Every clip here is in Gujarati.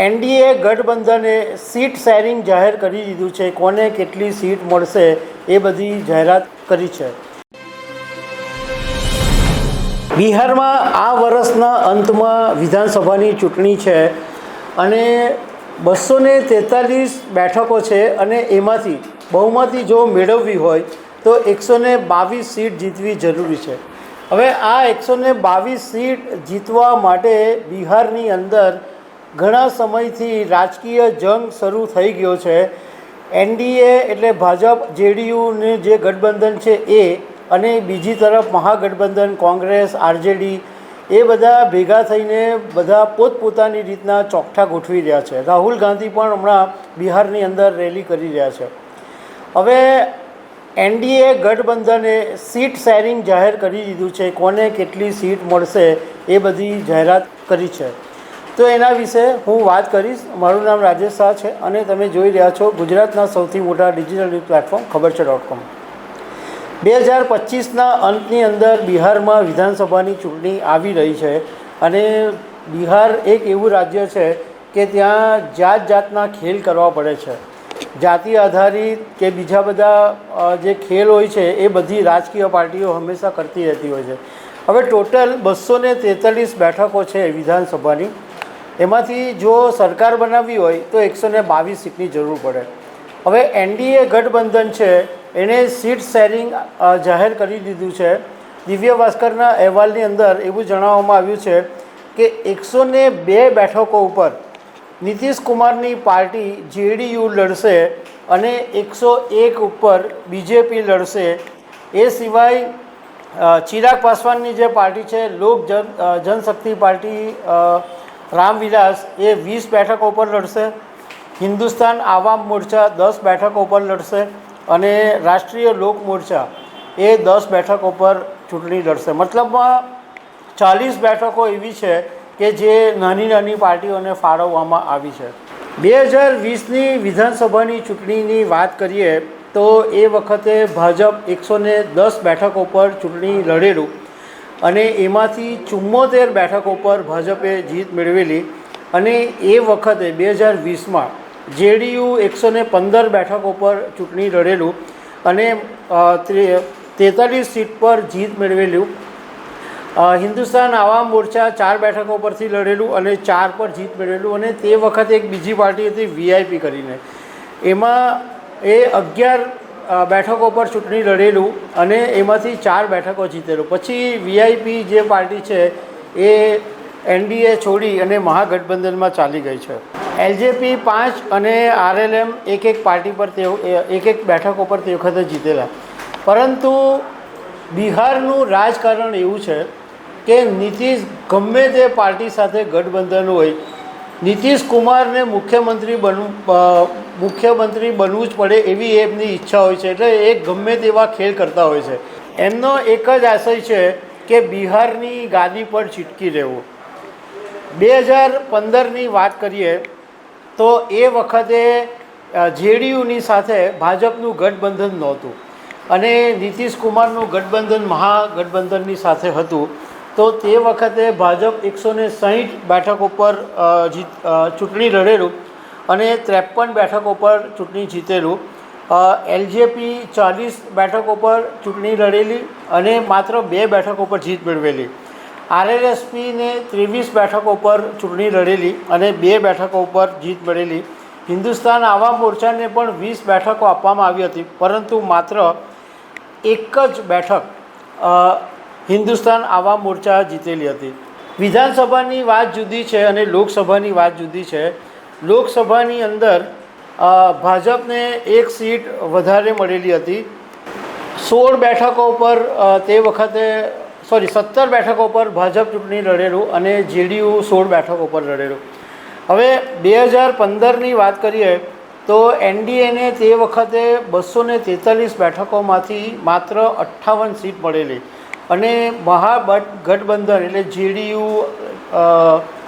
એનડીએ ગઠબંધને સીટ શેરિંગ જાહેર કરી દીધું છે. કોને કેટલી સીટ મળશે એ બધી જાહેરાત કરી છે. બિહારમાં આ વર્ષના અંતમાં વિધાનસભાની ચૂંટણી છે અને 243 બેઠકો છે અને એમાંથી બહુમતી જો મેળવવી હોય તો 122 સીટ જીતવી જરૂરી છે. હવે આ 122 સીટ જીતવા માટે બિહારની અંદર ઘણા સમયથી રાજકીય જંગ શરૂ થઈ ગયો છે. એનડીએ એટલે ભાજપ જેડીયુને જે ગઠબંધન છે એ, અને બીજી તરફ મહાગઠબંધન કોંગ્રેસ આરજેડી, એ બધા ભેગા થઈને બધા પોતપોતાની રીતના ચોકઠા ગોઠવી રહ્યા છે. રાહુલ ગાંધી પણ હમણાં બિહારની અંદર રેલી કરી રહ્યા છે. હવે એનડીએ ગઠબંધને સીટ શેરિંગ જાહેર કરી દીધું છે. કોને કેટલી સીટ મળશે એ બધી જાહેરાત કરી છે. તો એના વિશે હું વાત કરીશ. મારું નામ રાજેશ શાહ છે અને તમે જોઈ રહ્યા છો ગુજરાતના સૌથી મોટા ડિજિટલ ન્યૂઝ પ્લેટફોર્મ ખબરછે.com. 2025ના અંતની અંદર બિહારમાં વિધાનસભાની ચૂંટણી આવી રહી છે અને બિહાર એક એવું રાજ્ય છે કે ત્યાં જાત જાતના ખેલ કરવા પડે છે. જાતિ આધારિત કે બીજા બધા જે ખેલ હોય છે એ બધી રાજકીય પાર્ટીઓ હંમેશા કરતી રહેતી હોય છે. હવે ટોટલ 243 બેઠકો છે વિધાનસભાની. એમાંથી જો સરકાર બનાવવી હોય તો 122 સીટની જરૂર પડે. હવે એનડીએ ગઠબંધન છે એણે સીટ શેરિંગ જાહેર કરી દીધું છે. દિવ્ય ભાસ્કરના અહેવાલની અંદર એવું જણાવવામાં આવ્યું છે કે 102 બેઠકો ઉપર નીતિશ કુમારની પાર્ટી જેડીયુ લડશે અને 101 ઉપર બીજેપી લડશે. એ સિવાય ચિરાગ પાસવાનની જે પાર્ટી છે લોક જનશક્તિ પાર્ટી રામવિલાસ એ 20 બેઠકો પર લડશે. હિન્દુસ્તાન આવામ મોરચા 10 બેઠકો પર લડશે અને રાષ્ટ્રીય લોક મોરચા એ 10 બેઠકો પર ચૂંટણી લડશે. મતલબમાં 40 બેઠકો એવી છે કે જે નાની નાની પાર્ટીઓને ફાળવવામાં આવી છે. 2020ની વિધાનસભાની ચૂંટણીની વાત કરીએ તો એ વખતે ભાજપ 110 બેઠકો પર ચૂંટણી લડેલું અને એમાંથી 74 બેઠકો પર ભાજપે જીત મેળવેલી. અને એ વખતે 2020માં જેડીયુ 115 બેઠકો પર ચૂંટણી લડેલું અને 43 સીટ પર જીત મેળવેલું. હિન્દુસ્તાન આવામ મોરચા 4 બેઠકો પરથી લડેલું અને 4 પર જીત મેળવેલું. અને તે વખતે એક બીજી પાર્ટી હતી વીઆઈપી કરીને, એમાં એ 11 બેઠકો પર ચૂંટણી લડેલું અને એમાંથી 4 બેઠકો જીતેલું. પછી વીઆઈપી જે પાર્ટી છે એ એનડીએ છોડી અને મહાગઠબંધનમાં ચાલી ગઈ છે. એલજેપી 5 અને આરએલએમ એક પાર્ટી પર એક બેઠકો પર તે વખતે જીતેલા. પરંતુ બિહારનું રાજકારણ એવું છે કે નીતિશ ગમે તે પાર્ટી સાથે ગઠબંધન હોય, નીતિશ કુમારને મુખ્યમંત્રી બનવું જ પડે એવી એમની ઈચ્છા હોય છે. એટલે એ ગમે તેવા ખેલ કરતા હોય છે. એમનો એક જ આશય છે કે બિહારની ગાદી પર ચીટકી રહેવું. 2015ની વાત કરીએ તો એ વખતે જેડીયુની સાથે ભાજપનું ગઠબંધન નહોતું અને નીતિશ કુમારનું ગઠબંધન મહાગઠબંધનની સાથે હતું. તો તે વખતે ભાજપ 160 બેઠકો પર ચૂંટણી લડેલું અને 53 બેઠકો પર ચૂંટણી જીતેલું. એલજેપી 40 બેઠકો પર ચૂંટણી લડેલી અને માત્ર 2 બેઠકો પર જીત મેળવેલી. આરએલએસપીને 23 બેઠકો પર ચૂંટણી લડેલી અને 2 બેઠકો પર જીત મળેલી. હિન્દુસ્તાન આવામ મોરચાને પણ 20 બેઠકો આપવામાં આવી હતી, પરંતુ માત્ર એક જ બેઠક હિન્દુસ્તાન આવામ મોરચા જીતેલી હતી. વિધાનસભાની વાત જુદી છે અને લોકસભાની વાત જુદી છે. લોકસભાની અંદર ભાજપને 1 સીટ વધારે મળેલી હતી. 16 બેઠકો પર તે વખતે 17 બેઠકો પર ભાજપ ચૂંટણી લડેલું અને જેડીયુ 16 બેઠકો પર લડેલું. હવે 2015ની વાત કરીએ તો એનડીએને તે વખતે 243 બેઠકોમાંથી માત્ર 58 સીટ મળેલી અને મહાગઠબંધન એટલે જેડીયુ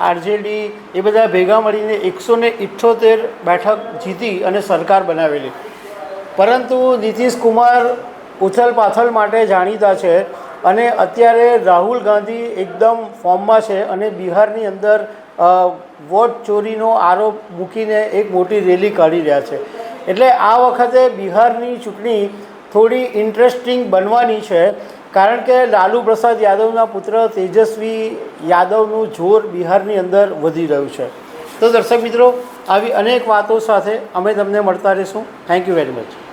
આરજેડી એ બધા ભેગા મળીને 178 બેઠક જીતી અને સરકાર બનાવેલી. પરંતુ નીતિશ કુમાર ઉથલ પાથલ માટે જાણીતા છે અને અત્યારે રાહુલ ગાંધી એકદમ ફોર્મમાં છે અને બિહારની અંદર વોટ ચોરીનો આરોપ મૂકીને એક મોટી રેલી કાઢી રહ્યા છે. એટલે આ વખતે બિહારની ચૂંટણી થોડી ઇન્ટરેસ્ટિંગ બનવાની છે, કારણ કે લાલુ પ્રસાદ યાદવના પુત્ર તેજસ્વી યાદવનું જોર બિહારની અંદર વધી રહ્યું છે. તો દર્શક મિત્રો, આવી અનેક વાતો સાથે અમે તમને મળતા રહીશું. Thank you very much.